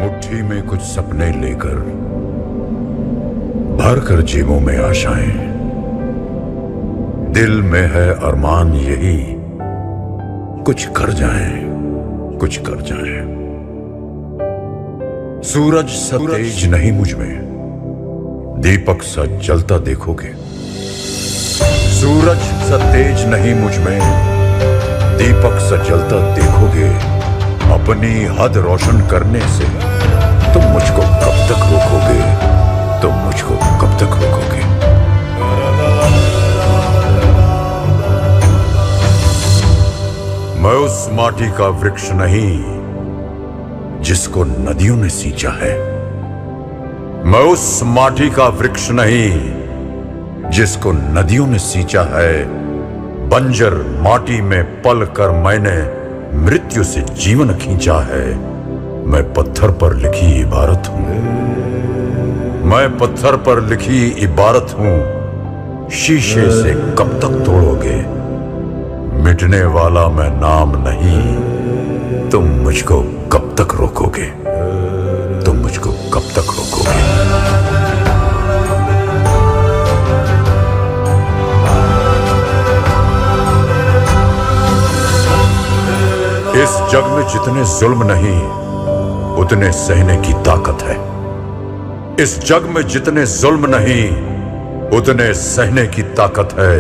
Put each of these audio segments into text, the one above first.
मुट्ठी में कुछ सपने लेकर भर कर जेबों में आशाएं, दिल में है अरमान यही कुछ कर जाएं, कुछ कर जाएं। सूरज सा तेज नहीं मुझ में, दीपक सा जलता देखोगे। सूरज सा तेज नहीं मुझ में, दीपक सा जलता देखोगे। अपनी हद रोशन करने से तुम मुझको कब तक रोकोगे, तुम मुझको कब तक रोकोगे। मैं उस माटी का वृक्ष नहीं जिसको नदियों ने सींचा है। मैं उस माटी का वृक्ष नहीं जिसको नदियों ने सींचा है। बंजर माटी में पल कर मैंने मृत्यु से जीवन खींचा है। मैं पत्थर पर लिखी इबारत हूं, मैं पत्थर पर लिखी इबारत हूं। शीशे से कब तक तोड़ोगे, मिटने वाला मैं नाम नहीं। तुम मुझको कब तक रोकोगे, तुम मुझको कब तक रोकोगे। इस जग में जितने जुल्म नहीं उतने सहने की ताकत है। इस जग में जितने जुल्म नहीं उतने सहने की ताकत है।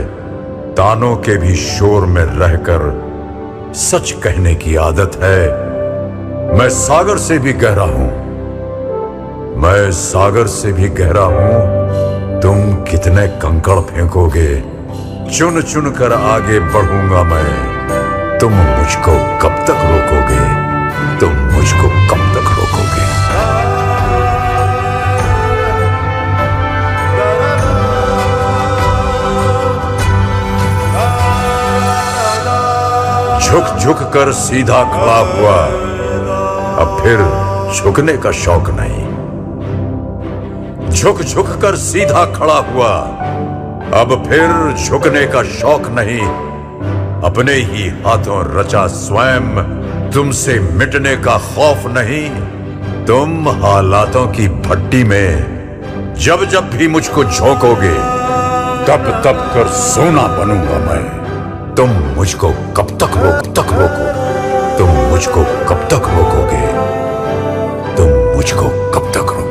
तानों के भी शोर में रहकर सच कहने की आदत है। मैं सागर से भी गहरा हूं, मैं सागर से भी गहरा हूं। तुम कितने कंकड़ फेंकोगे, चुन चुन कर आगे बढ़ूंगा मैं। तुम मुझको कब तक रोकोगे, तुम मुझको कब तक रोकोगे। झुक झुक कर सीधा खड़ा हुआ, अब फिर झुकने का शौक नहीं। झुक झुक कर सीधा खड़ा हुआ, अब फिर झुकने का शौक नहीं। अपने ही हाथों रचा स्वयं, तुमसे मिटने का खौफ नहीं। तुम हालातों की भट्टी में जब जब भी मुझको झोंकोगे, तब तब कर सोना बनूंगा मैं। तुम मुझको कब तक रोको, तुम मुझको कब तक रोकोगे, तुम मुझको कब तक रोकोगे।